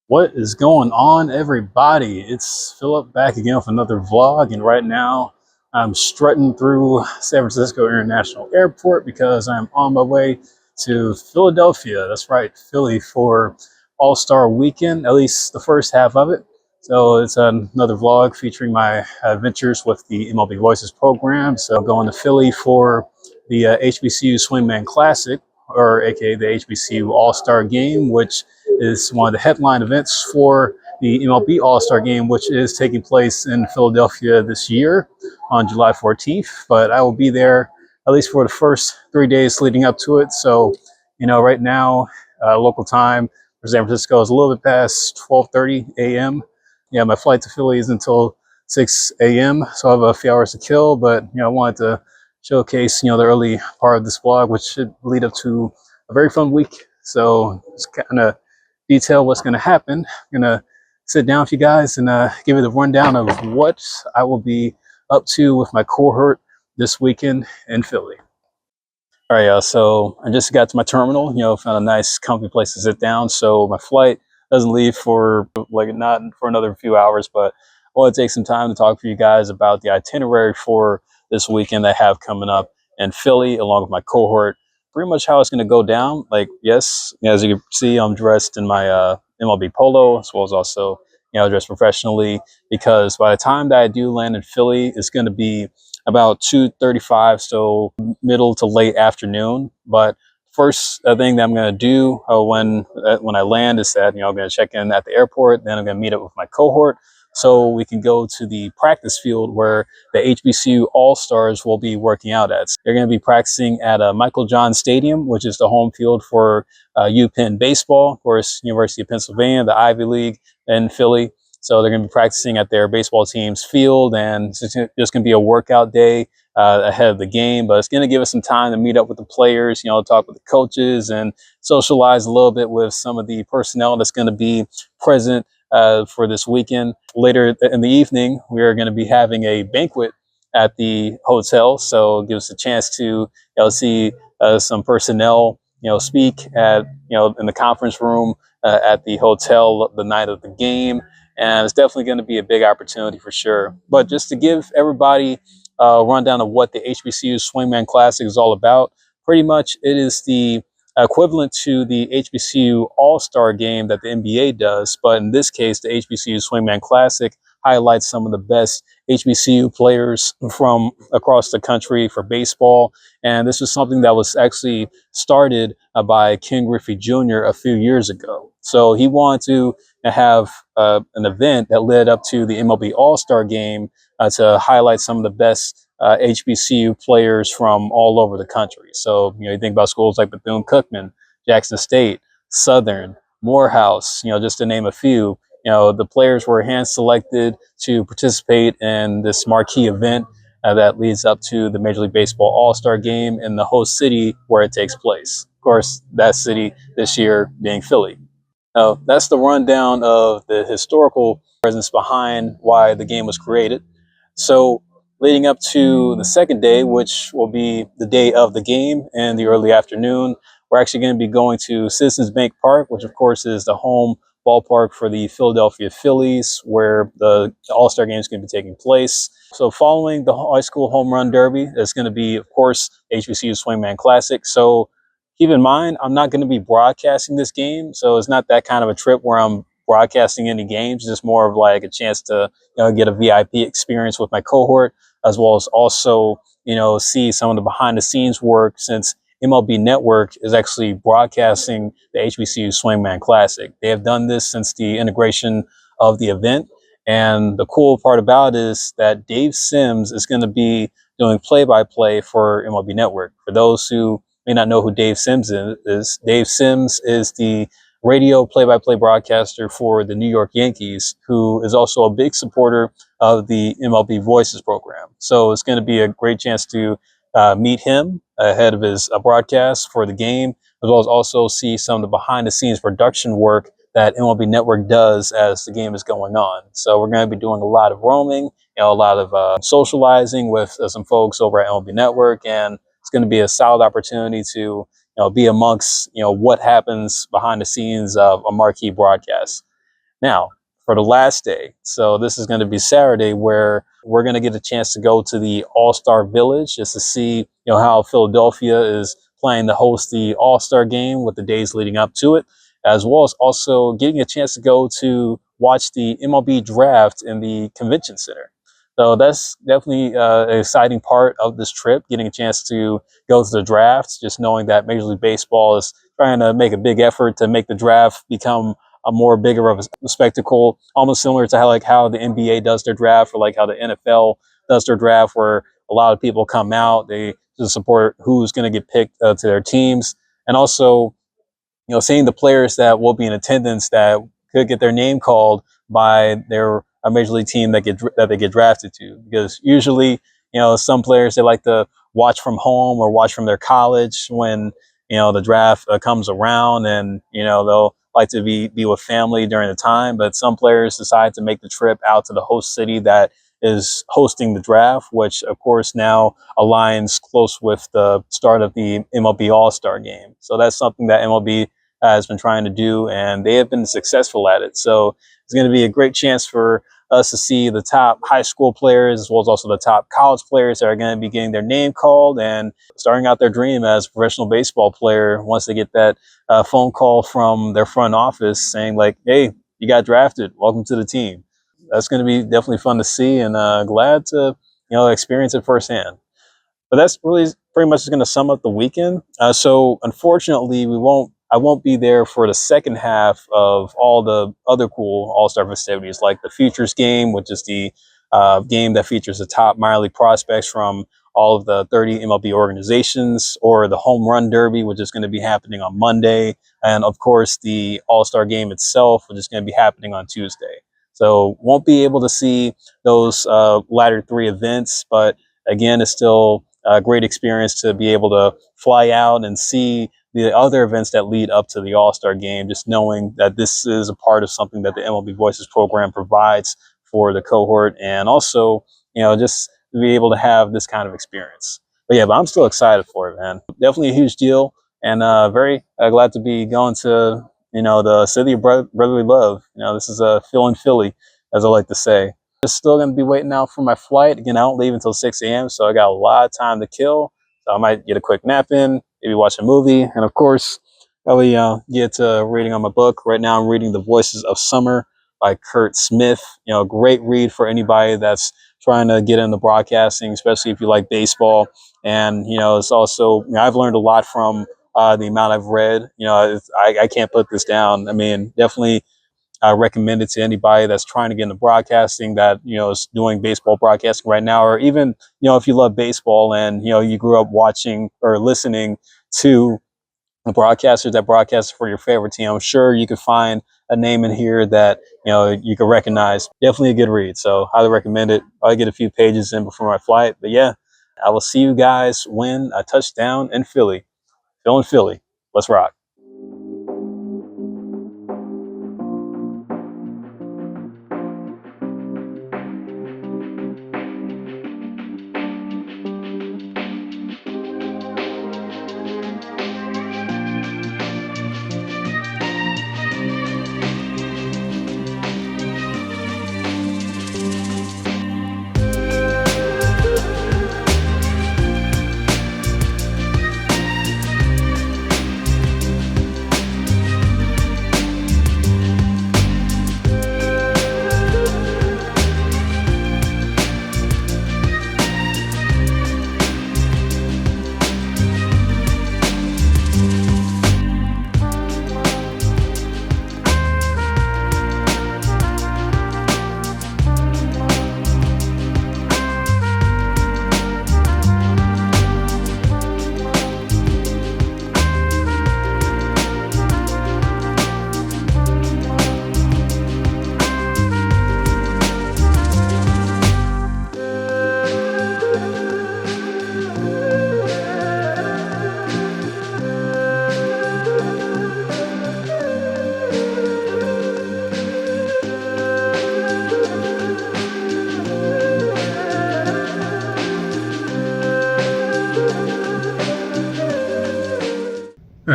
What is going on, everybody? It's Philip back again with another vlog, and right now I'm strutting through San Francisco International Airport because I'm on my way to Philadelphia. That's right, Philly for All-Star Weekend, at least the first half of it. So it's another vlog featuring my adventures with the MLB Voices program. So going to Philly for the HBCU Swingman Classic, or aka the HBCU All-Star Game, which is one of the headline events for the MLB All-Star Game, which is taking place in Philadelphia this year on July 14th. But I will be there at least for the first 3 days leading up to it. So, right now, local time for San Francisco is a little bit past 12:30 a.m. Yeah, my flight to Philly is until 6 a.m. So I have a few hours to kill, but, I wanted to showcase, the early part of this vlog, which should lead up to a very fun week. So it's kind of detail what's going to happen. I'm going to sit down with you guys and give you the rundown of what I will be up to with my cohort this weekend in Philly. All right, so I just got to my terminal, found a nice comfy place to sit down. So my flight doesn't leave for not for another few hours, but I want to take some time to talk to you guys about the itinerary for this weekend I have coming up in Philly along with my cohort. Pretty much how it's going to go down. Yes, as you can see, I'm dressed in my MLB polo, as well as also, dressed professionally, because by the time that I do land in Philly, it's going to be about 2:35, so middle to late afternoon. But first thing that I'm going to do when I land is that, I'm going to check in at the airport. Then I'm going to meet up with my cohort so we can go to the practice field where the HBCU All-Stars will be working out at. They're going to be practicing at Michael John Stadium, which is the home field for UPenn baseball, of course, University of Pennsylvania, the Ivy League in Philly. So they're going to be practicing at their baseball team's field, and it's just going to be a workout day ahead of the game. But it's going to give us some time to meet up with the players, talk with the coaches, and socialize a little bit with some of the personnel that's going to be present for this weekend. Later in the evening, we are going to be having a banquet at the hotel, so it gives us a chance to see some personnel speak at in the conference room at the hotel the night of the game. And it's definitely going to be a big opportunity for sure. But just to give everybody a rundown of what the HBCU Swingman Classic is all about, pretty much it is the equivalent to the HBCU All-Star game that the NBA does. But in this case, the HBCU Swingman Classic highlights some of the best HBCU players from across the country for baseball. And this was something that was actually started by Ken Griffey Jr. a few years ago. So he wanted to have an event that led up to the MLB All-Star game to highlight some of the best HBCU players from all over the country. So, you think about schools like Bethune-Cookman, Jackson State, Southern, Morehouse, just to name a few. The players were hand-selected to participate in this marquee event that leads up to the Major League Baseball All-Star game in the host city where it takes place. Of course, that city this year being Philly. That's the rundown of the historical presence behind why the game was created. So leading up to the second day, which will be the day of the game in the early afternoon, we're actually going to be going to Citizens Bank Park, which of course is the home ballpark for the Philadelphia Phillies, where the All-Star game is going to be taking place. So following the high school home run derby, it's going to be, of course, HBCU Swingman Classic. So keep in mind, I'm not going to be broadcasting this game, so it's not that kind of a trip where I'm broadcasting any games. It's just more of like a chance to get a VIP experience with my cohort, as well as also see some of the behind the scenes work, since MLB Network is actually broadcasting the HBCU Swingman Classic. They have done this since the integration of the event, and the cool part about it is that Dave Sims is going to be doing play-by-play for MLB Network. For those who may not know who Dave Sims is, Dave Sims is the radio play-by-play broadcaster for the New York Yankees, who is also a big supporter of the MLB Voices program. So it's going to be a great chance to meet him ahead of his broadcast for the game, as well as also see some of the behind-the-scenes production work that MLB Network does as the game is going on. So we're going to be doing a lot of roaming, a lot of socializing with some folks over at MLB Network, and it's going to be a solid opportunity to be amongst what happens behind the scenes of a marquee broadcast. Now, for the last day, so this is going to be Saturday, where we're going to get a chance to go to the All-Star Village just to see, how Philadelphia is planning to host the All-Star game with the days leading up to it, as well as also getting a chance to go to watch the MLB Draft in the Convention Center. So that's definitely an exciting part of this trip, getting a chance to go to the draft, just knowing that Major League Baseball is trying to make a big effort to make the draft become a more bigger of a spectacle, almost similar to how the NBA does their draft, or like how the NFL does their draft, where a lot of people come out, they just support who's going to get picked to their teams, and also seeing the players that will be in attendance that could get their name called by their a major league team that they get drafted to. Because usually, some players, they like to watch from home or watch from their college when the draft comes around, and they'll like to be with family during the time. But some players decide to make the trip out to the host city that is hosting the draft, which of course now aligns close with the start of the MLB All-Star game. So that's something that MLB has been trying to do, and they have been successful at it. So it's going to be a great chance for us to see the top high school players, as well as also the top college players that are going to be getting their name called and starting out their dream as a professional baseball player once they get that phone call from their front office saying like, hey, you got drafted, welcome to the team. That's going to be definitely fun to see, and glad to experience it firsthand. But that's really pretty much going to sum up the weekend. So unfortunately, I won't be there for the second half of all the other cool All-Star festivities, like the Futures Game, which is the game that features the top minor league prospects from all of the 30 MLB organizations, or the Home Run Derby, which is going to be happening on Monday, and of course the All-Star Game itself, which is going to be happening on Tuesday. So won't be able to see those latter three events, but again, it's still a great experience to be able to fly out and see the other events that lead up to the All-Star game, just knowing that this is a part of something that the MLB Voices program provides for the cohort, and also, just to be able to have this kind of experience. But yeah, but I'm still excited for it, man. Definitely a huge deal, and very glad to be going to, the city of brotherly love. This is Phil and Philly, as I like to say. Just still going to be waiting out for my flight. Again, I don't leave until 6 a.m., so I got a lot of time to kill. So I might get a quick nap in, maybe watch a movie, and of course, probably get to reading on my book. Right now, I'm reading The Voices of Summer by Kurt Smith. Great read for anybody that's trying to get into broadcasting, especially if you like baseball. And it's also, I've learned a lot from the amount I've read. I can't put this down. I mean, definitely I recommend it to anybody that's trying to get into broadcasting, that is doing baseball broadcasting right now, or even if you love baseball and you grew up watching or listening to the broadcasters that broadcast for your favorite team. I'm sure you could find a name in here that you could recognize. Definitely a good read, so highly recommend it. I'll get a few pages in before my flight, but yeah, I will see you guys when I touch down in Philly. Phil and Philly, let's rock.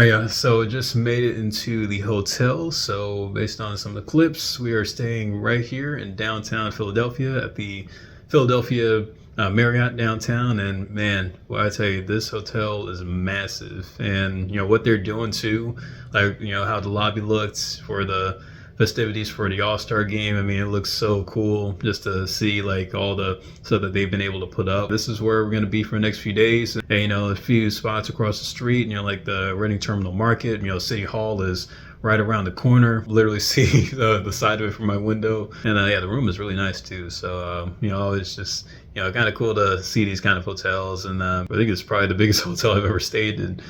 All right, yeah, so just made it into the hotel. So based on some of the clips, we are staying right here in downtown Philadelphia at the Philadelphia Marriott downtown. And man, well, I tell you, this hotel is massive. And what they're doing too, like how the lobby looked for the festivities for the All-Star game. I mean, it looks so cool just to see like all the stuff that they've been able to put up. This is where we're going to be for the next few days. And, a few spots across the street, like the Reading Terminal Market, City Hall is right around the corner. Literally see the side of it from my window. And yeah, the room is really nice too. So, it's just, kind of cool to see these kind of hotels. And I think it's probably the biggest hotel I've ever stayed in.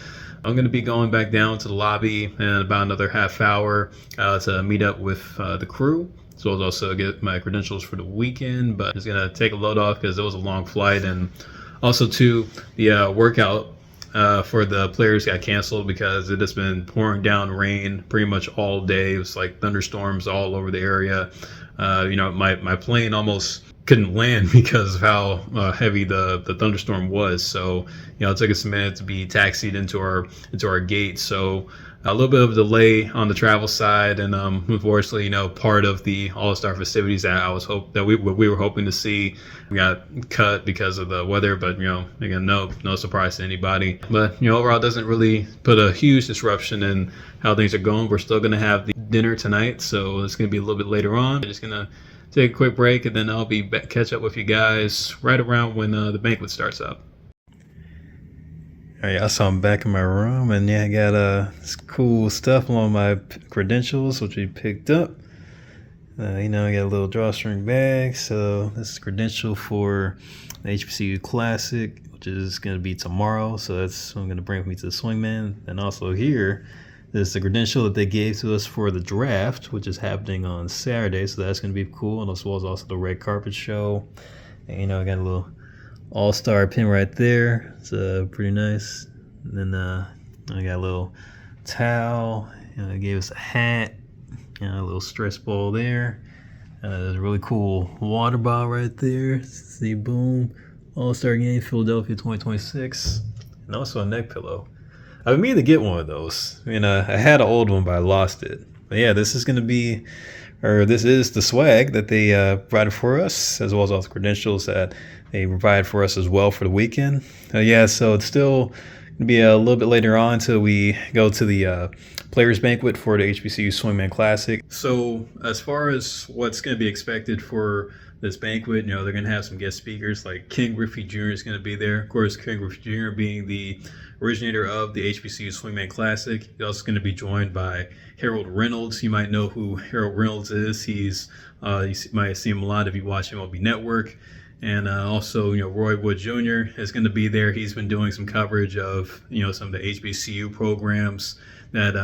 I'm going to be going back down to the lobby in about another half hour to meet up with the crew, as well as also get my credentials for the weekend. But I'm just going to take a load off because it was a long flight. And also, too, the workout for the players got canceled because it has been pouring down rain pretty much all day. It was like thunderstorms all over the area. My plane almost couldn't land because of how heavy the thunderstorm was. So it took us a minute to be taxied into our gate. So a little bit of a delay on the travel side, and unfortunately, part of the All-Star festivities that we were hoping to see, we got cut because of the weather. But again, no surprise to anybody. But overall, it doesn't really put a huge disruption in how things are going. We're still going to have the dinner tonight, so it's going to be a little bit later on. Just going to take a quick break, and then I'll be back, catch up with you guys right around when the banquet starts up. All right, so I'm back in my room, and yeah, I got this cool stuff on my credentials, which we picked up. I got a little drawstring bag. So this is credential for the HBCU Classic, which is going to be tomorrow. So that's what I'm going to bring with me to the Swingman. And also here, this is the credential that they gave to us for the draft, which is happening on Saturday. So that's going to be cool. And as well as also the red carpet show. And I got a little All-Star pin right there. It's pretty nice. And then I got a little towel. They gave us a hat. A little stress ball there. There's a really cool water bottle right there. See, boom. All-Star Game, Philadelphia 2026. And also a neck pillow. I've been meaning to get one of those. I had an old one, but I lost it. But yeah, this is the swag that they provided for us, as well as all the credentials that they provide for us as well for the weekend. So it's still going to be a little bit later on until we go to the Players Banquet for the HBCU Swingman Classic. So as far as what's going to be expected for this banquet, they're going to have some guest speakers like King Griffey Jr. is going to be there. Of course, King Griffey Jr. being the originator of the HBCU Swingman Classic. He's also going to be joined by Reynolds. You might know who Harold Reynolds is. You might see him a lot if you watch MLB Network. And also, Roy Wood Jr. is going to be there. He's been doing some coverage of, some of the HBCU programs that,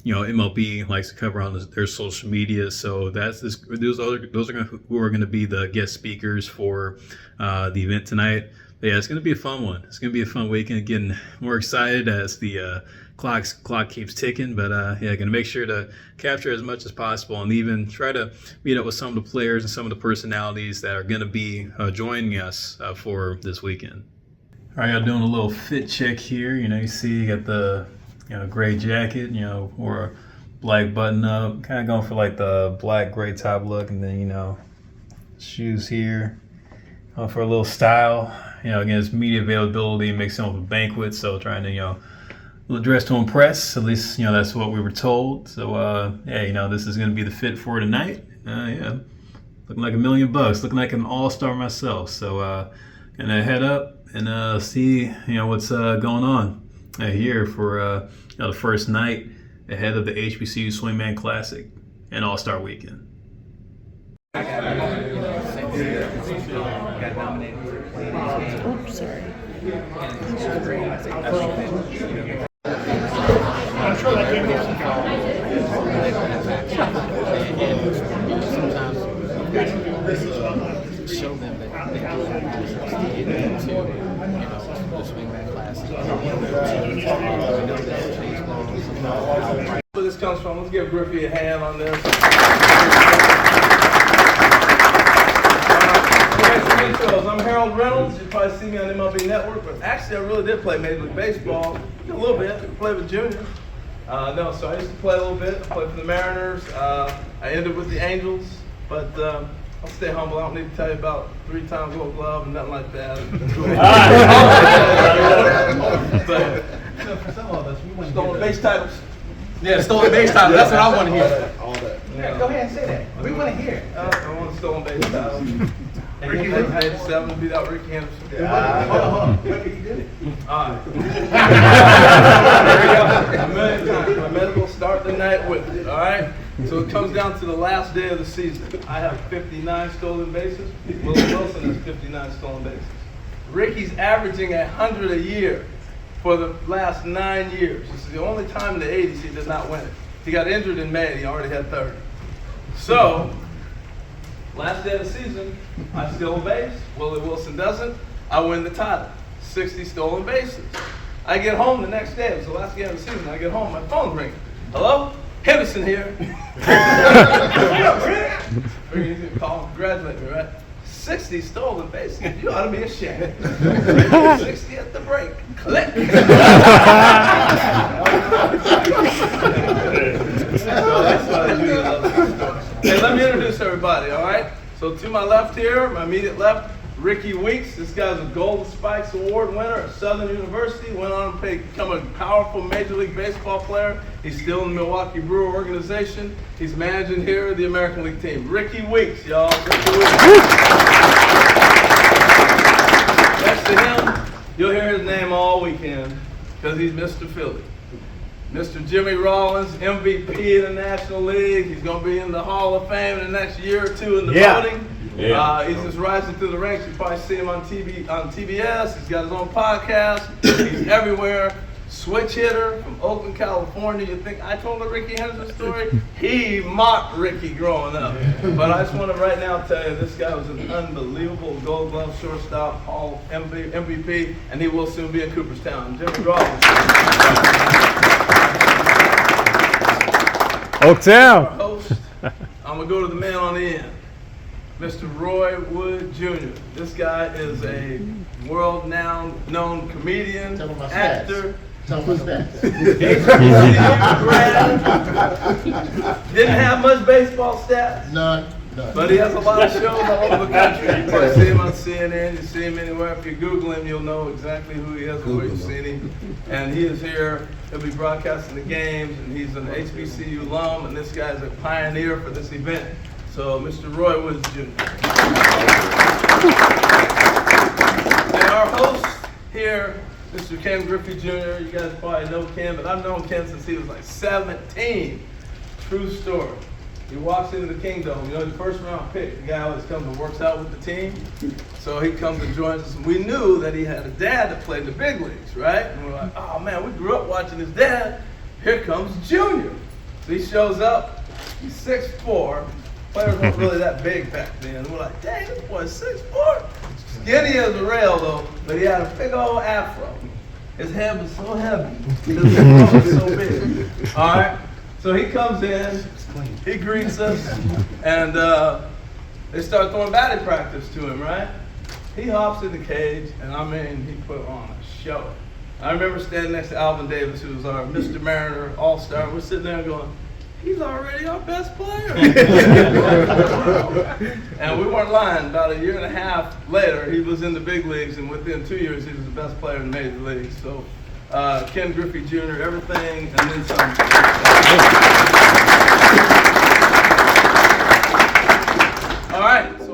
MLB likes to cover on their social media. So those are who are going to be the guest speakers for the event tonight. But yeah, it's going to be a fun one. It's going to be a fun weekend. Getting more excited as the clock keeps ticking. But going to make sure to capture as much as possible, and even try to meet up with some of the players and some of the personalities that are going to be joining us for this weekend. All right, I'm doing a little fit check here. You see, you got the gray jacket, or a black button up. Kind of going for like the black gray top look, and then shoes here. For a little style. Again, it's media availability mixing with a banquet, so trying to dress to impress. At least that's what we were told. So this is going to be the fit for tonight. Looking like $1 million, looking like an all-star myself. So gonna head up and see what's going on here for the first night ahead of the HBCU Swingman Classic and All-Star Weekend. Oops, sorry. I'm sure that game was sometimes show them that they do have to get into the Swingman Classic. Where this comes from, let's give Griffey a hand on this. I'm Harold Reynolds. You probably see me on MLB Network, but actually I really did play Major League Baseball a little bit. I played with Junior. No, so I used to play a little bit. I played for the Mariners. I ended with the Angels, but I'll stay humble. I don't need to tell you about 3-time Gold Glove and nothing like that. But, For some of us, we want to stolen hear base titles. Yeah, stolen base time. That's what I want to hear. All that. Yeah, go ahead and say that. We want to hear it. I want stolen base titles. Rickey, And 1987 beat out Rickey Henderson. Hold on. What did you do? Alright. A million times. My medical start the night with it. Alright? So it comes down to the last day of the season. I have 59 stolen bases. Willie Wilson has 59 stolen bases. Rickey's averaging 100 a year for the last 9 years. This is the only time in the 80s he did not win it. He got injured in May and he already had 30. So, last day of the season, I steal a base. Willie Wilson doesn't. I win the title. 60 stolen bases. I get home the next day. It was the last game of the season. I get home, my phone's ringing. Hello? Henderson here. Rickey call, congratulate me, right? 60 stolen bases. You ought to be ashamed. 60 at the break. Click. Hey, let me introduce everybody, all right? So to my left here, my immediate left, Rickey Weeks. This guy's a Golden Spikes Award winner at Southern University. Went on to become a powerful Major League Baseball player. He's still in the Milwaukee Brewer organization. He's managing here the American League team. Rickey Weeks, y'all. Rickey Weeks. Next to him, you'll hear his name all weekend because he's Mr. Philly. Mr. Jimmy Rollins, MVP in the National League. He's going to be in the Hall of Fame in the next year or two in the voting. Yeah. He's just rising through the ranks. You probably see him on TV, on TBS. He's got his own podcast. He's everywhere. Switch hitter from Oakland, California. You think I told the Rickey Henderson story? He mocked Rickey growing up. But I just want to right now tell you, this guy was an unbelievable Gold Glove shortstop, Hall MVP, and he will soon be in Cooperstown. Jimmy Rollins. Oaktown. Our host, I'm going to go to the man on the end. Mr. Roy Wood Jr. This guy is a world-known comedian, Tell him my actor. Tell him my stats. HBCU grad. Didn't have much baseball stats, None. but he has a lot of shows all over the country. You probably see him on CNN, you see him anywhere. If you Google him, you'll know exactly who he is and where you've seen him. And he is here. He'll be broadcasting the games, and he's an HBCU alum, and this guy's a pioneer for this event. So, Mr. Roy Woods Jr. And our host here, Mr. Ken Griffey Jr. You guys probably know Ken, but I've known Ken since he was like 17. True story. He walks into the Kingdom, you know, the first round pick. The guy always comes and works out with the team. So he comes and joins us. We knew that he had a dad that played the big leagues, right? And we're like, oh man, we grew up watching his dad. Here comes Junior. So he shows up, he's 6'4". Players weren't really that big back then. We're like, dang, this boy's 6'4". Skinny as a rail though, but he had a big old afro. His head was so heavy because his throat was so big. All right, so he comes in, he greets us, and they start throwing batting practice to him, right? He hops in the cage, and I mean, he put on a show. I remember standing next to Alvin Davis, who was our Mr. Mariner All-Star. We're sitting there going, he's already our best player. And we weren't lying. About a year and a half later, he was in the big leagues, and within 2 years, he was the best player in the major leagues. So, Ken Griffey Jr., everything, and then some. All right. So.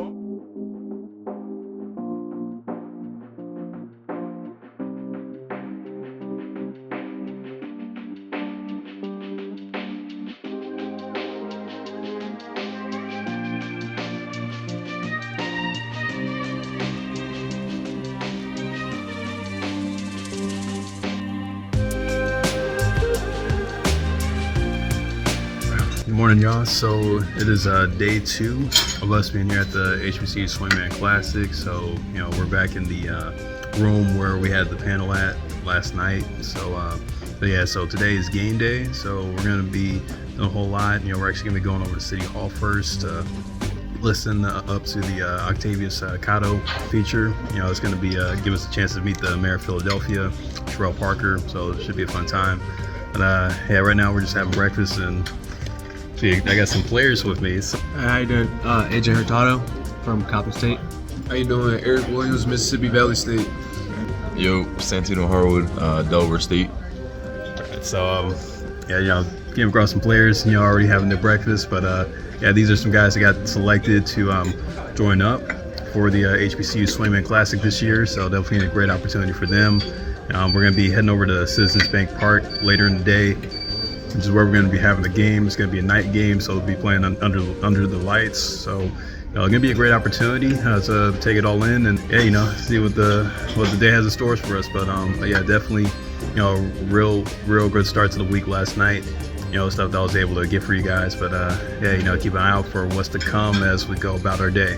Good morning, y'all. So it is day 2 of us being here at the HBCU Swingman Classic. So, you know, we're back in the room where we had the panel at last night. So, but yeah, so today is game day. So we're going to be doing a whole lot. You know, we're actually going to be going over to City Hall first, listen up to the Octavius Cotto feature. You know, it's going to be give us a chance to meet the mayor of Philadelphia, Terrell Parker. So it should be a fun time. But yeah, right now we're just having breakfast, and see, I got some players with me. So, How you doing? AJ Hurtado from Coppin State. How you doing? Eric Williams, Mississippi Valley State. Yo, Santino Harwood, Delaware State. so yeah, you know, came across some players, you know, already having their breakfast. But yeah, these are some guys that got selected to join up for the HBCU Swingman Classic this year. So definitely a great opportunity for them. We're going to be heading over to Citizens Bank Park later in the day, which is where we're going to be having the game. It's going to be a night game, so we'll be playing under the lights. So, you know, it's going to be a great opportunity to take it all in and, yeah, you know, see what the day has in stores for us. But yeah, definitely, you know, real good start to the week last night. You know, stuff that I was able to get for you guys. But yeah, you know, keep an eye out for what's to come as we go about our day.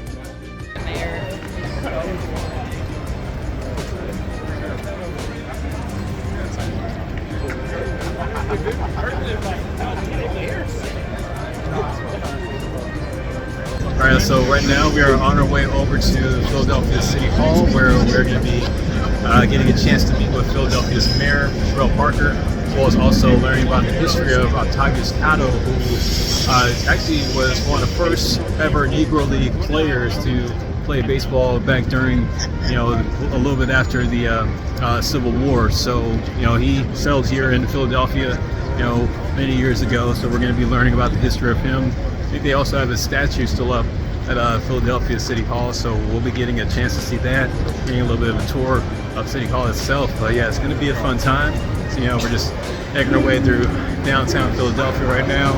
All right, so right now we are on our way over to Philadelphia City Hall, where we're going to be getting a chance to meet with Philadelphia's mayor, Terrell Parker, as well as also learning about the history of Octavius Catto, who actually was one of the first ever Negro League players to play baseball back during, you know, a little bit after the Civil War. So, you know, he settled here in Philadelphia, you know, many years ago. So we're going to be learning about the history of him. I think they also have his statue still up at Philadelphia City Hall, so we'll be getting a chance to see that, getting a little bit of a tour of City Hall itself. But yeah, it's going to be a fun time. So, you know, we're just making our way through downtown Philadelphia right now.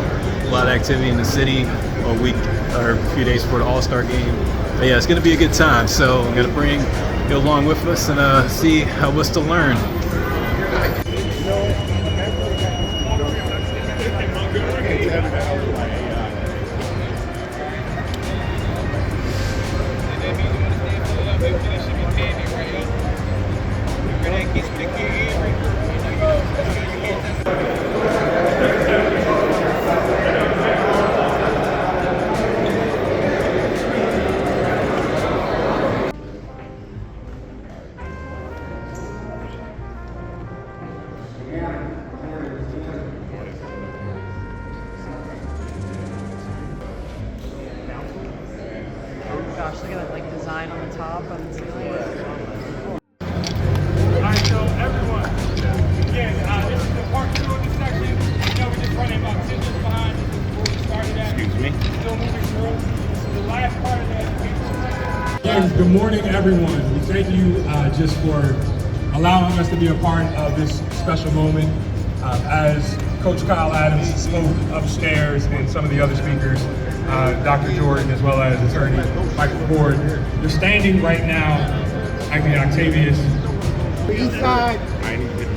A lot of activity in the city, a week or a few days before the All-Star game. But yeah, it's going to be a good time. So I'm going to bring you along with us and see what's to learn. Gosh, look at that like design on the top on the ceiling. Alright, so everyone, again, this is the part 2 of the section. You know, we're just running about 10 minutes behind. This is where we started at. Excuse me. Still moving through. This is the last part of that. Again, good morning, everyone. We thank you just for allowing us to be a part of this special moment. As Coach Kyle Adams spoke upstairs and some of the other speakers, Dr. Jordan, as well as attorney Michael Ford. You're standing right now at the Octavius. East side. I need to get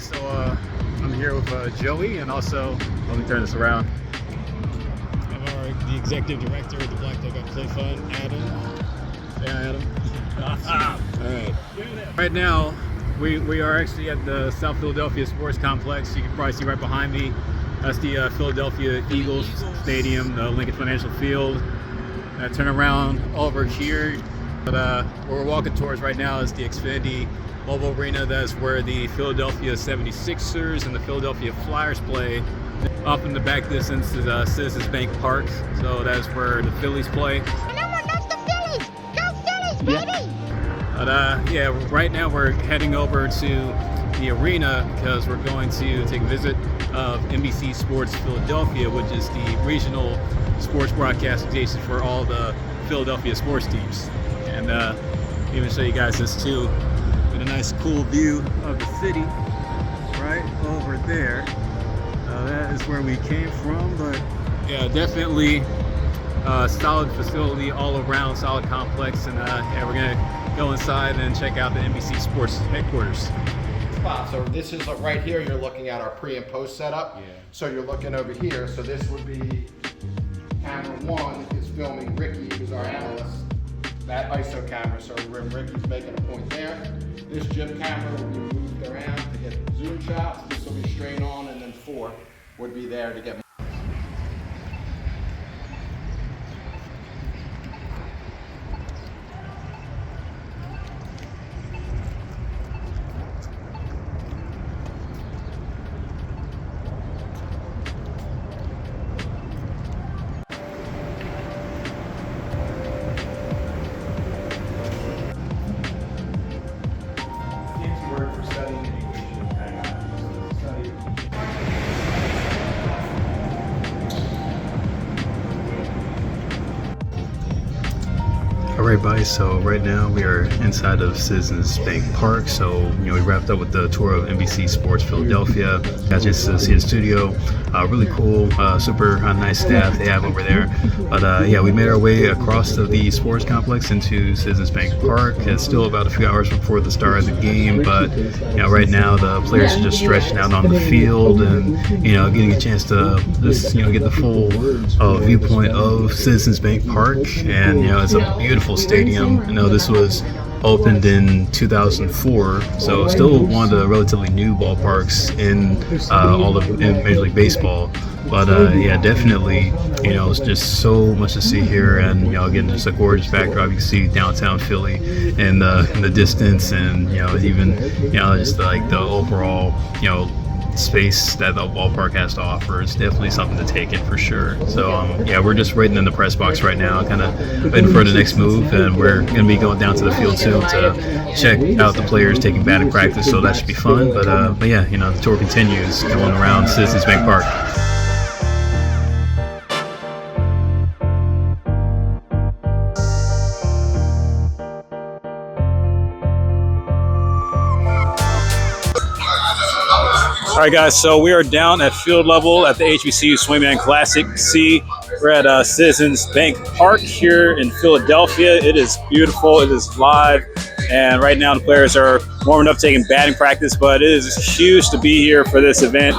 guys, so I'm here with Joey, and also, let me turn this around. The executive director of the Black Dugout Play Fund, Adam. Yeah, Adam. All right. Right now, we are actually at the South Philadelphia Sports Complex. You can probably see right behind me. That's the Philadelphia Eagles Stadium, the Lincoln Financial Field. Turn around over here. But what we're walking towards right now is the Xfinity Mobile Arena. That's where the Philadelphia 76ers and the Philadelphia Flyers play. Up in the back distance is Citizens Bank Park, so that's where the Phillies play. And everyone loves the Phillies! Go Phillies, baby! But yeah, right now we're heading over to the arena because we're going to take a visit of NBC Sports Philadelphia, which is the regional sports broadcast station for all the Philadelphia sports teams. And even show you guys this too, with a nice cool view of the city right over there. That is where we came from, but yeah, definitely solid facility all around, solid complex, and yeah, we're gonna go inside and check out the NBC Sports headquarters. So this is right here, you're looking at our pre and post setup. Yeah. So you're looking over here, so this would be camera 1 is filming Rickey, who's our analyst, that ISO camera, so when Rickey's making a point there. This jib camera will be moved around to get zoom shots, this will be straight on, and then 4 would be there to get. Alright, everybody, so right now we are inside of Citizens Bank Park. So, we wrapped up with the tour of NBC Sports Philadelphia. Got a chance to see the studio. Really cool, super nice staff they have over there. But yeah, we made our way across to the sports complex into Citizens Bank Park. It's still about a few hours before the start of the game, but right now the players are just stretching out on the field and getting a chance to just get the full viewpoint of Citizens Bank Park. And it's a beautiful stadium. This was opened in 2004, so still one of the relatively new ballparks in in Major League Baseball. But yeah, definitely, it's just so much to see here, and again, just a gorgeous backdrop. You can see downtown Philly in the distance, and even just like the overall space that the ballpark has to offer is definitely something to take in for sure. So yeah, we're just waiting in the press box right now, kind of waiting for the next move, and we're going to be going down to the field soon to check out the players taking batting practice, so that should be fun. But yeah, the tour continues going around Citizens Bank Park. All right, guys, so we are down at field level at the HBCU Swingman Classic C. We're at Citizens Bank Park here in Philadelphia. It is beautiful. It is live. And right now the players are warming up, taking batting practice. But it is huge to be here for this event,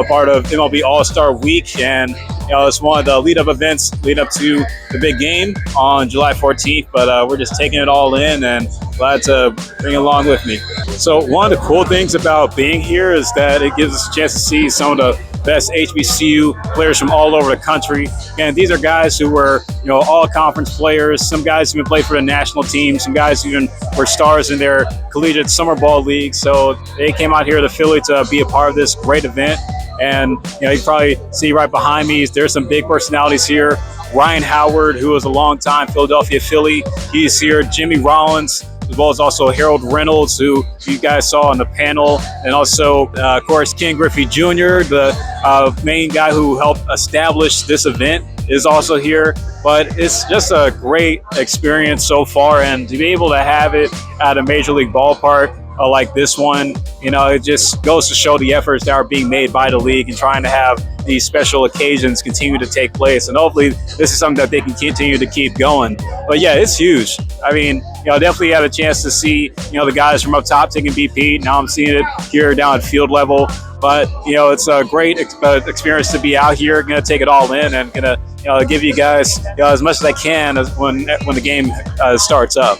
part of MLB All-Star Week. And it's one of the lead-up events lead up to the big game on July 14th. But we're just taking it all in and glad to bring it along with me. So one of the cool things about being here is that it gives us a chance to see some of the best HBCU players from all over the country. And these are guys who were, all conference players. Some guys even played for the national team. Some guys even were stars in their collegiate summer ball league. So they came out here to Philly to be a part of this great event. And, you can probably see right behind me, there's some big personalities here. Ryan Howard, who was a longtime Philadelphia Philly, he's here. Jimmy Rollins, as well as also Harold Reynolds, who you guys saw on the panel, and also, of course, Ken Griffey Jr., the main guy who helped establish this event, is also here. But it's just a great experience so far, and to be able to have it at a Major League ballpark, like this one. You know, it just goes to show the efforts that are being made by the league and trying to have these special occasions continue to take place. And hopefully this is something that they can continue to keep going. But yeah, it's huge. I mean, you know, definitely had a chance to see, you know, the guys from up top taking BP. Now I'm seeing it here down at field level. But, you know, it's a great experience to be out here. Going to take it all in and going to, you know, give you guys, you know, as much as I can as when the game starts up.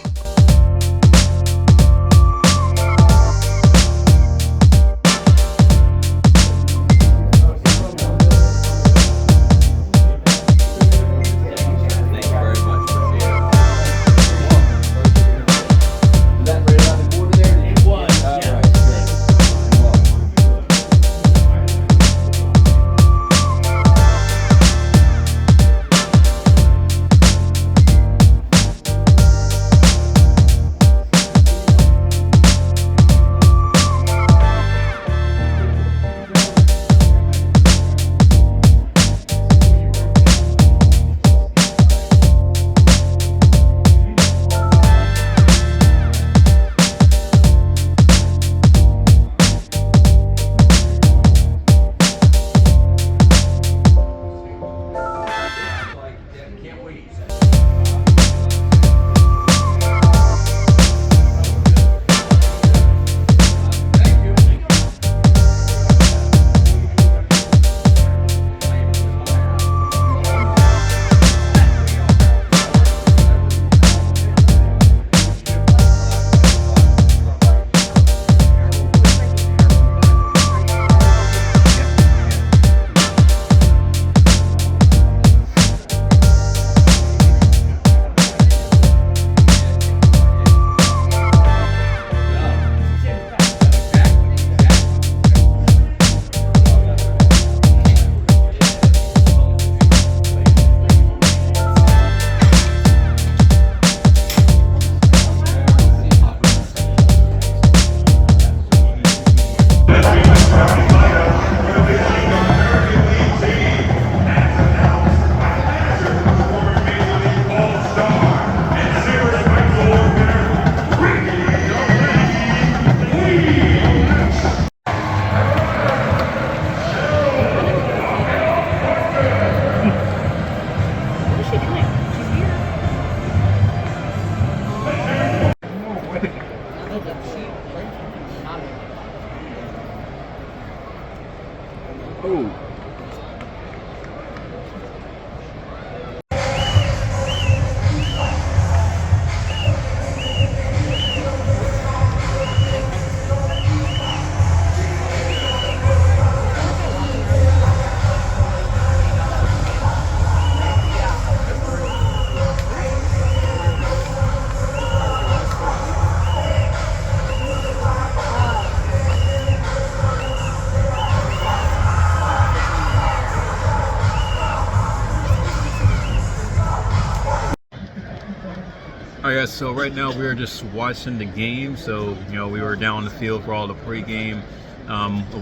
All right, guys, so right now we are just watching the game. So, you know, we were down on the field for all the pregame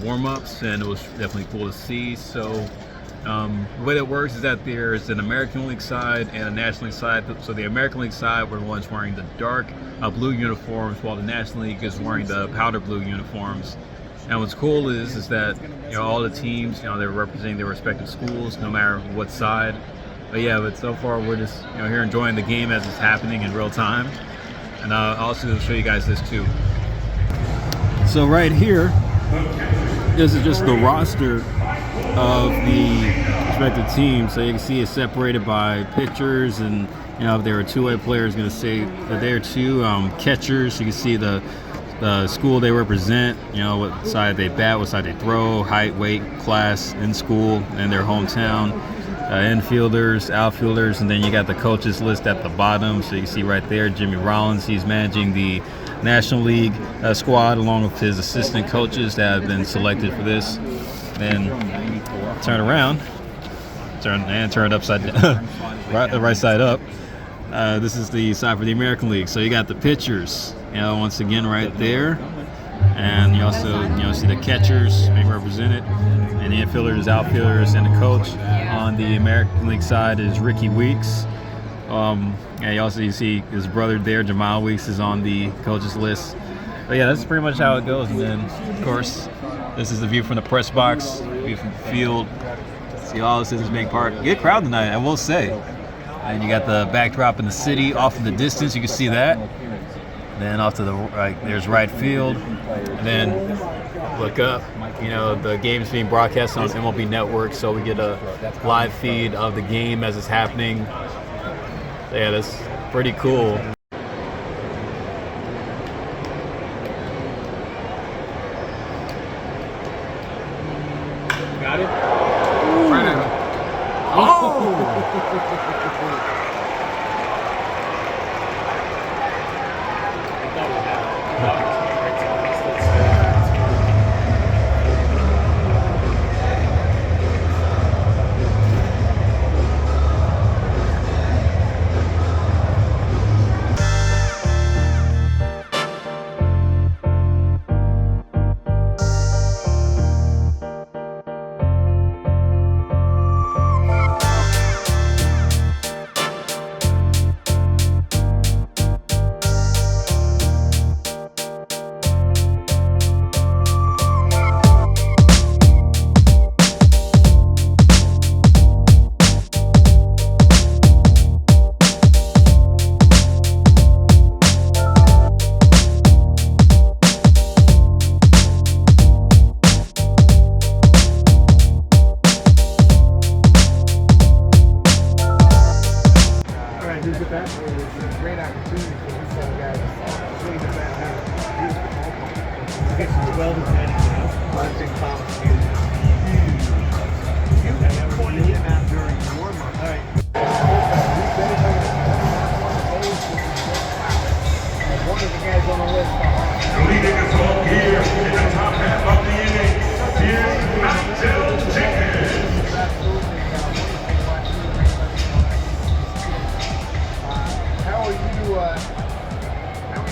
warm-ups, and it was definitely cool to see. So the way that works is that there's an American League side and a National League side. So the American League side were the ones wearing the dark blue uniforms, while the National League is wearing the powder blue uniforms. And what's cool is that, you know, all the teams, you know, they're representing their respective schools, no matter what side. But yeah, but so far we're just, you know, here enjoying the game as it's happening in real time. And I'll also show you guys this too. So right here, this is just the roster of the respective teams. So you can see it's separated by pitchers, and, you know, if there are two-way players, going to say that there are two catchers. You can see the school they represent, you know, what side they bat, what side they throw, height, weight, class in school, and their hometown. Infielders, outfielders, and then you got the coaches list at the bottom. So you can see right there, Jimmy Rollins, he's managing the National League squad along with his assistant coaches that have been selected for this. Then turn around, turn it upside down, right side up. This is the side for the American League. So you got the pitchers, you know, once again right there, and you also, you know, see the catchers being represented, and the infielders, outfielders, and the coach. On the American League side is Rickey Weeks. And you see his brother there, Jamal Weeks, is on the coaches list. But yeah, that's pretty much how it goes. And then, of course, this is the view from the press box, view from the field. See all the citizens being part. Good crowd tonight, I will say. And you got the backdrop in the city off in the distance. You can see that. Then off to the right, there's right field. And then look up. You know, the game's being broadcast on MLB Network, so we get a live feed of the game as it's happening. Yeah, that's pretty cool. Got it? Right at it.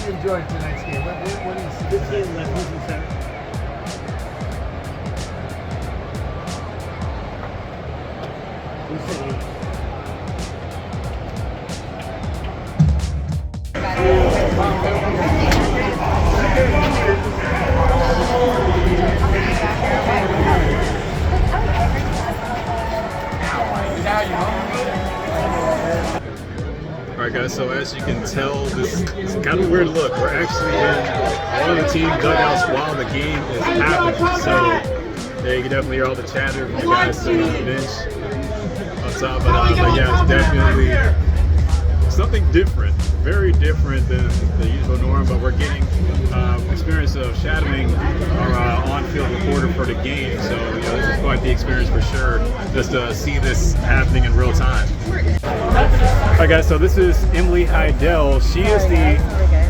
Enjoyed tonight's game. What do you see? Good game, left, losing center. Alright guys, so as you can tell, this is kind of a weird look. We're actually in one of the team dugouts while the game is happening. So yeah, you can definitely hear all the chatter from the guys sitting on the bench on top. But yeah, it's definitely something different, very different than the usual norm. But we're getting experience of shadowing our on-field reporter for the game. So you know, this is quite the experience for sure, just to see this happening in real time. Alright guys, so this is Emily Haydel. She is the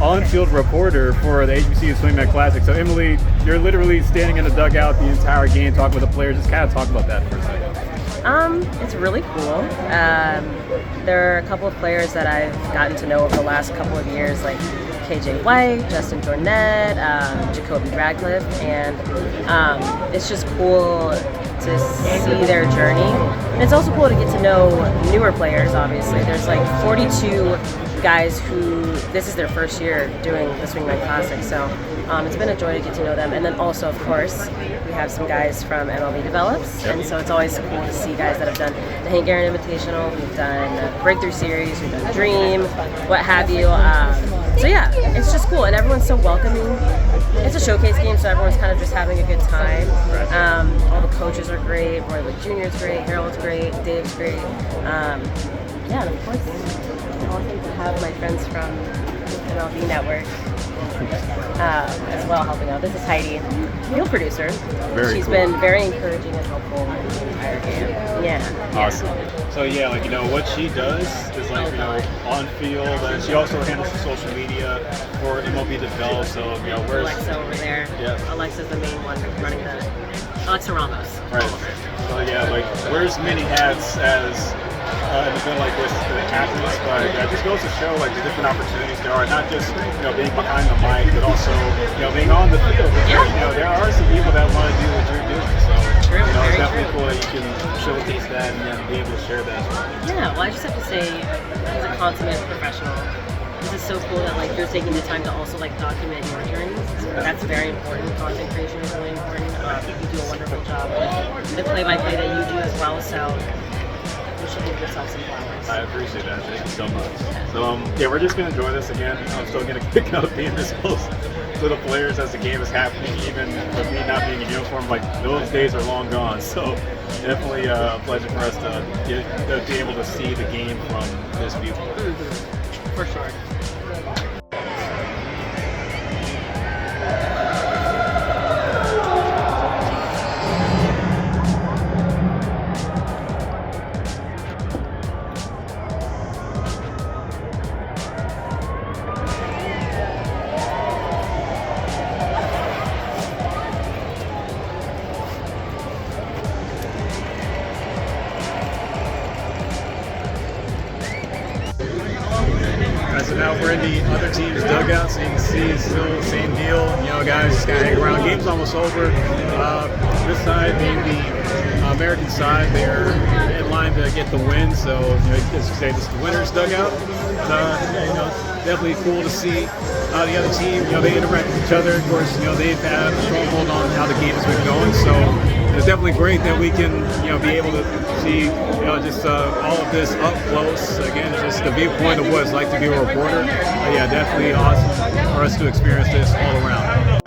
on-field reporter for the HBCU Swingman Classic. So Emily, you're literally standing in the dugout the entire game talking with the players. Just kind of talk about that for a second. It's really cool. There are a couple of players that I've gotten to know over the last couple of years, like KJ White, Justin Jornet, Jacoby Radcliffe, and it's just cool to see their journey. And it's also cool to get to know newer players, obviously. There's like 42 guys who, this is their first year doing the Swingman Classic, so it's been a joy to get to know them. And then also, of course, we have some guys from MLB Develops, and so it's always cool to see guys that have done the Hank Aaron Invitational, we've done Breakthrough Series, we've done Dream, what have you. So yeah, it's just cool, and everyone's so welcoming. It's a showcase game, so everyone's kind of just having a good time. All the coaches are great. Roy Wood Jr. is great. Harold's great. Dave's great. Yeah, and of course, I also have my friends from MLB Network as well helping out. This is Heidi, field producer. She's been very encouraging and helpful the entire game. Yeah. Awesome. So yeah, like, you know, what she does is, like, you know, on field, and she also handles the social media for MLB Develop. So, you know, where's Alexa over there? Yeah. Alexa's the main one running the Alexa Ramos. Right. So yeah, like, wears many hats as an event like this happens, but it just goes to show, like, the different opportunities there are, not just, you know, being behind the mic, but also, you know, being on the field. Yeah. You know, there are some people that want to do what you're doing, so you know, it's definitely cool that you can showcase that and then be able to share that as well. Yeah, well, I just have to say, he's a consummate professional. this is so cool that like you're taking the time to also like document your journeys. That's very important. Content creation is really important. You do a wonderful job with the play-by-play that you do as well. So you should give yourself some flowers. I appreciate that. Thank you so much. So yeah, we're just gonna enjoy this again. I'm still gonna pick up being this close to the players as the game is happening, even with me not being in uniform. Like those days are long gone. So definitely a pleasure for us to be able to see the game from this viewpoint. For sure. So now we're in the other team's dugout, so you can see it's still the same deal. You know, guys just kind of hang around. Game's almost over. This side, being the American side, they're in line to get the win. So, you know, as you say, this is the winner's dugout. You know, definitely cool to see the other team. You know, they interact with each other. Of course, you know, they've had a stronghold on how the game has been going. So it's definitely great that we can, you know, be able to see, you know, just all of this up close. Again, just the viewpoint of what it's like to be a reporter. Yeah, definitely awesome for us to experience this all around.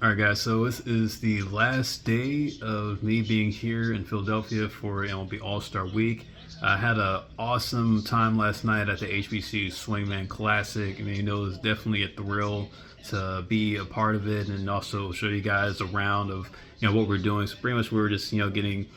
Alright guys, so this is the last day of me being here in Philadelphia for MLB All-Star Week. I had an awesome time last night at the HBCU Swingman Classic. I mean, you know, it was definitely a thrill to be a part of it and also show you guys around of, you know, what we're doing. So pretty much we were just, you know, getting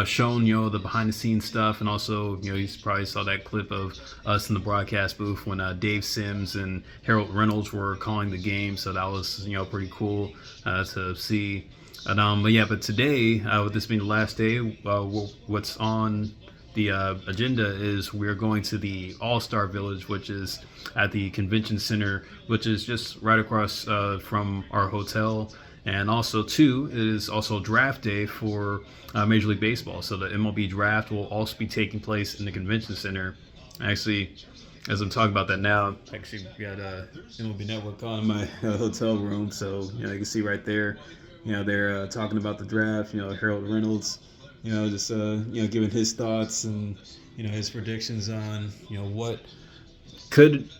shown, you know, the behind the scenes stuff, and also, you know, you probably saw that clip of us in the broadcast booth when Dave Sims and Reynolds were calling the game. So that was, you know, pretty cool to see. But today, with this being the last day, what's on the agenda is we're going to the All-Star Village, which is at the Convention Center, which is just right across from our hotel. And also, too, it is also draft day for Major League Baseball. So the MLB Draft will also be taking place in the Convention Center. Actually, as I'm talking about that now, actually got MLB Network on in my hotel room. So, you know, you can see right there, you know, they're talking about the draft. You know, Reynolds, you know, just, you know, giving his thoughts and, you know, his predictions on, you know, what could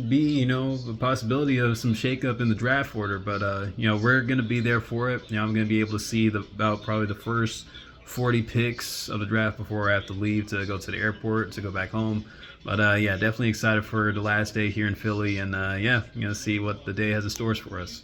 be, you know, a possibility of some shakeup in the draft order. But, you know, we're going to be there for it. You know, I'm going to be able to see about probably the first 40 picks of the draft before I have to leave to go to the airport to go back home. But, yeah, definitely excited for the last day here in Philly. And, yeah, I'm going to see what the day has in stores for us.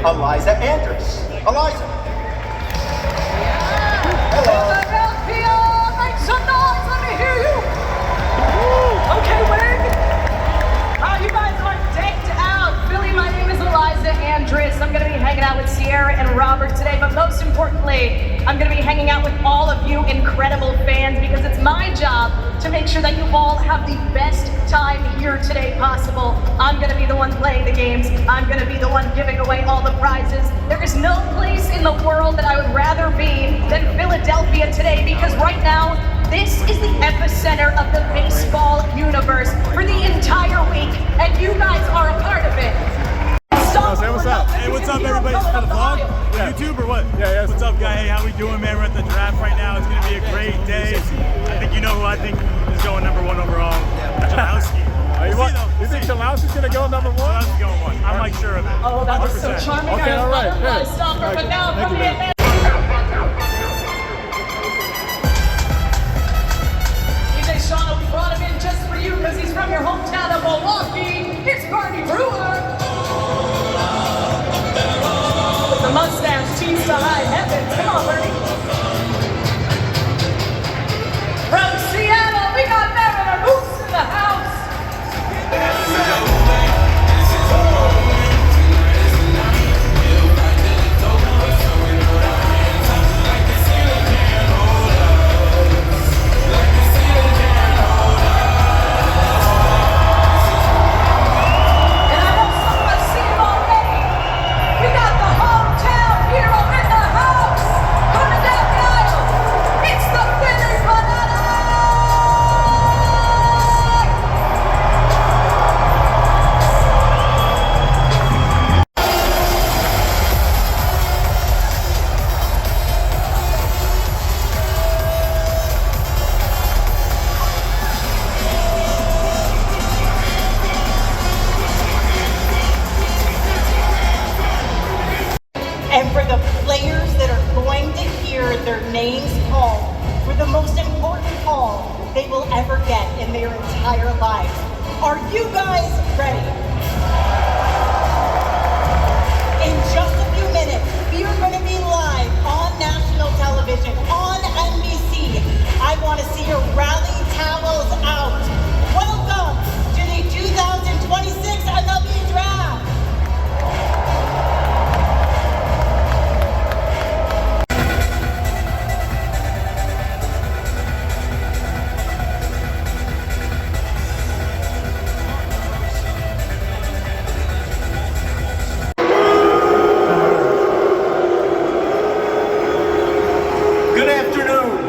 Eliza Andrus. Eliza. Hello. Make some noise, let me hear you. Okay, Wig. You guys are decked out. Philly, my name is Eliza Andrus. I'm going to be hanging out with Sierra and Robert today, but most importantly, I'm going to be hanging out with all of you incredible fans because it's my job to make sure that you all have the best time here today possible. I'm going to be the one playing the games. I'm going to be the one giving away all the prizes. There is no place in the world that I would rather be than Philadelphia today because right now, this is the epicenter of the baseball universe for the entire week, and you guys are a part of it. Hey, what's up? Hey, what's up, everybody? Is that a vlog? Yeah. YouTube or what? Yeah. What's up, guy? Hey, how we doing, man? We're at the draft right now. It's gonna be a great day. I think you know who I think is going #1 overall. Chalowski. You think Chalowski's gonna go #1? Chalowski's going 1. I'm like sure of it. Oh, that was so charming. Okay, all right. Yeah. Stopper, but now from the Atlanta. Sean, we brought him in just for you because he's from your hometown of Milwaukee. It's Barney Brewer. With the mustache teased to high heavens. Come on, Bernie. From Seattle, we got Mariner Moose in the house. And for the players that are going to hear their names called for the most important call they will ever get in their entire lives. Are you guys ready? In just a few minutes, we are going to be live on national television, on NBC. I want to see your rally towels out. Welcome to the 2026 MLB Draft. Good afternoon,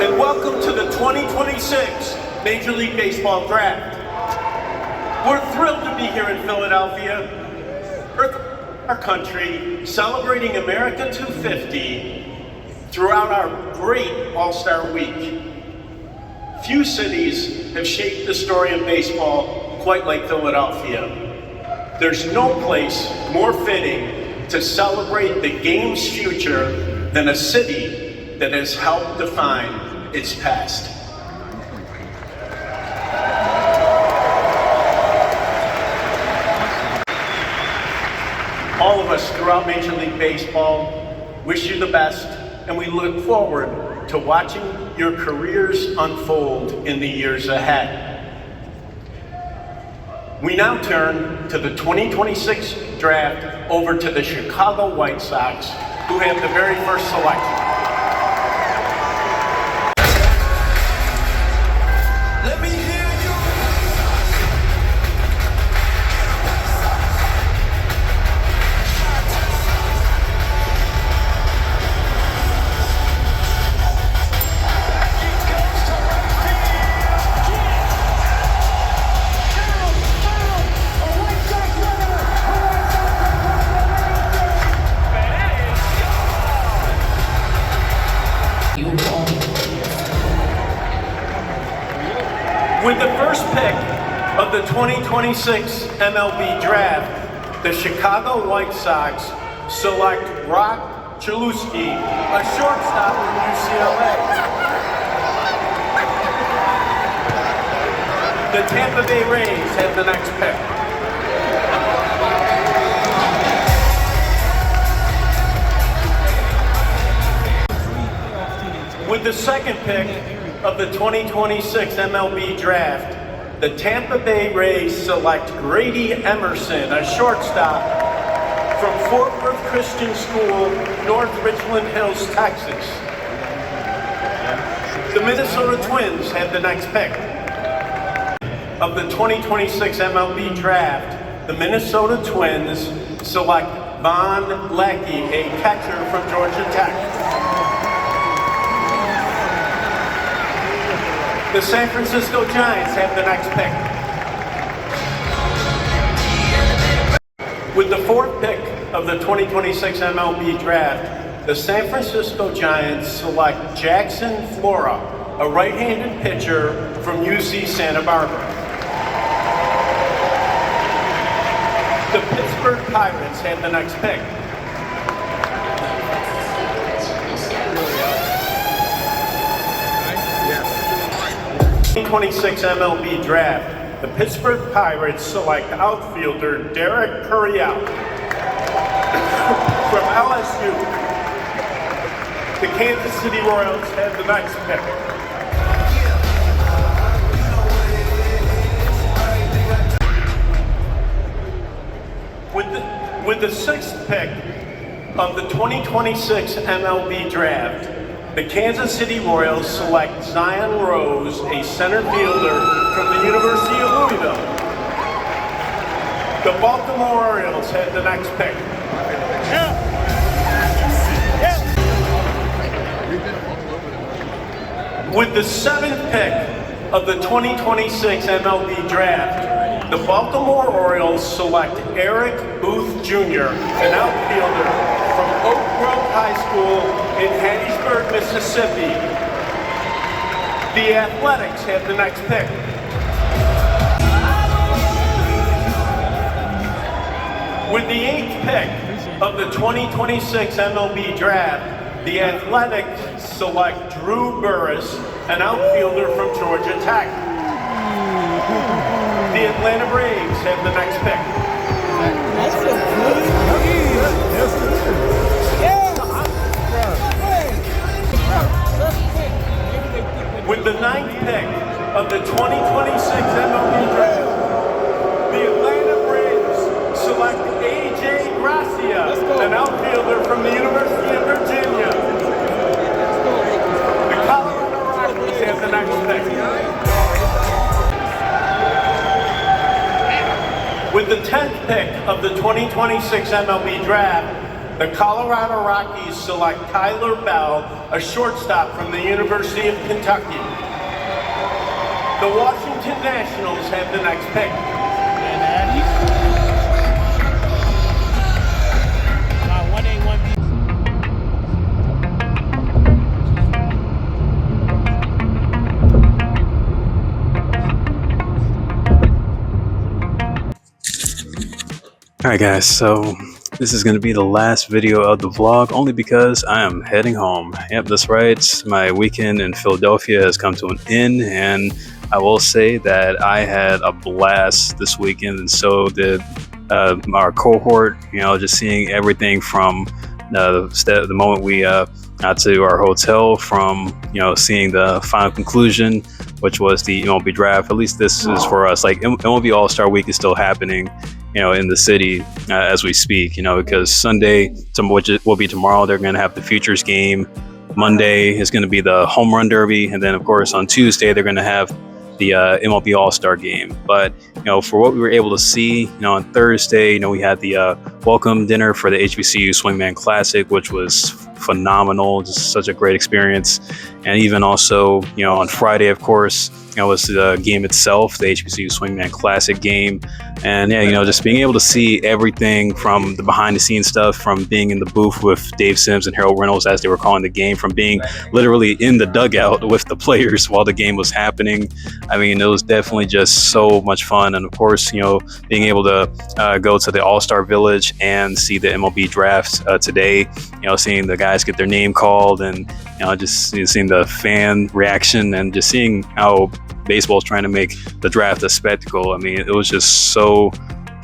and welcome to the 2026 Major League Baseball Draft. We're thrilled to be here in Philadelphia, our country, celebrating America 250 throughout our great All-Star Week. Few cities have shaped the story of baseball quite like Philadelphia. There's no place more fitting to celebrate the game's future than a city that has helped define its past. All of us throughout Major League Baseball wish you the best, and we look forward to watching your careers unfold in the years ahead. We now turn to the 2026 draft over to the Chicago White Sox, who have the very first selection. Let me hear you. With the first pick of the 2026 MLB Draft, the Chicago White Sox select Rock Chalowski, a shortstop from UCLA. The Tampa Bay Rays have the next pick. With the second pick of the 2026 MLB Draft, the Tampa Bay Rays select Grady Emerson, a shortstop from Fort Worth Christian School, North Richland Hills, Texas. The Minnesota Twins have the next pick. Of the 2026 MLB Draft, the Minnesota Twins select Von Lackey, a catcher from Georgia Tech. The San Francisco Giants have the next pick. With the fourth pick of the 2026 MLB Draft, the San Francisco Giants select Jackson Flora, a right-handed pitcher from UC Santa Barbara. The Pittsburgh Pirates have the next pick. 2026 MLB Draft, the Pittsburgh Pirates select outfielder Derek Curriel from LSU. The Kansas City Royals have the next pick. With the sixth pick of the 2026 MLB Draft, the Kansas City Royals select Zion Rose, a center fielder from the University of Louisville. The Baltimore Orioles have the next pick. With the seventh pick of the 2026 MLB Draft, the Baltimore Orioles select Eric Booth Jr., an outfielder from Oak Grove High School in Hattiesburg, Mississippi. The Athletics have the next pick. With the eighth pick of the 2026 MLB Draft, the Athletics select Drew Burris, an outfielder from Georgia Tech. The Atlanta Braves have the next pick. That's so good. Yes, it is. With the ninth pick of the 2026 MLB Draft, the Atlanta Braves select A.J. Gracia, an outfielder from the University of Virginia. The Colorado Rockies have the next pick. With the 10th pick of the 2026 MLB Draft, the Colorado Rockies select Tyler Bell, a shortstop from the University of Kentucky. The Washington Nationals have the next pick. Alright guys, so this is going to be the last video of the vlog only because I am heading home. Yep, that's right. My weekend in Philadelphia has come to an end, and I will say that I had a blast this weekend, and so did our cohort. You know, just seeing everything from the moment we got to our hotel, from seeing the final conclusion, which was the MLB Draft. At least this is for us. Like MLB All-Star Week is still happening, in the city as we speak, because Sunday, which will be tomorrow, they're going to have the Futures game. Monday is going to be the Home Run Derby. And then, of course, on Tuesday, they're going to have the MLB All-Star game. But, for what we were able to see, on Thursday, we had the welcome dinner for the HBCU Swingman Classic, which was phenomenal. Just such a great experience. And even also, on Friday, of course, was the game itself, the HBCU Swingman Classic game. And yeah, just being able to see everything from the behind the scenes stuff, from being in the booth with Dave Sims and Harold Reynolds as they were calling the game, from being literally in the dugout with the players while the game was happening. I mean, it was definitely just so much fun. And of course, being able to go to the All-Star Village and see the MLB Draft today, seeing the guys get their name called, and just seeing the fan reaction, and just seeing how baseball is trying to make the draft a spectacle. I mean, it was just so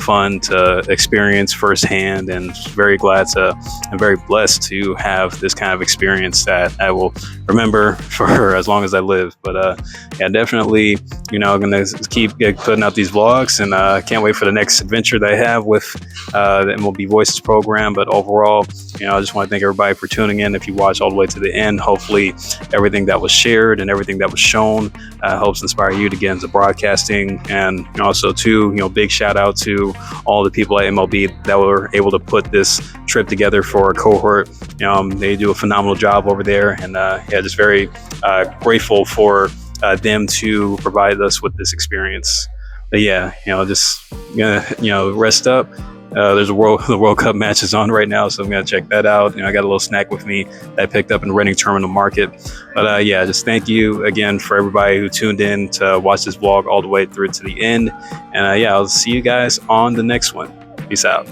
fun to experience firsthand, and very glad to and very blessed to have this kind of experience that I will remember for as long as I live. But yeah, definitely, I'm gonna keep putting out these vlogs, and can't wait for the next adventure that I have with the MLB Voices program. But overall, I just want to thank everybody for tuning in. If you watch all the way to the end, hopefully everything that was shared and everything that was shown helps inspire you to get into broadcasting. And also too, big shout out to all the people at MLB that were able to put this trip together for our cohort. They do a phenomenal job over there, and yeah, just very grateful for them to provide us with this experience. But yeah, just rest up. There's the World Cup matches on right now, so I'm gonna check that out. I got a little snack with me that I picked up in the Reading Terminal Market. But yeah, just thank you again for everybody who tuned in to watch this vlog all the way through to the end. And yeah, I'll see you guys on the next one. Peace out.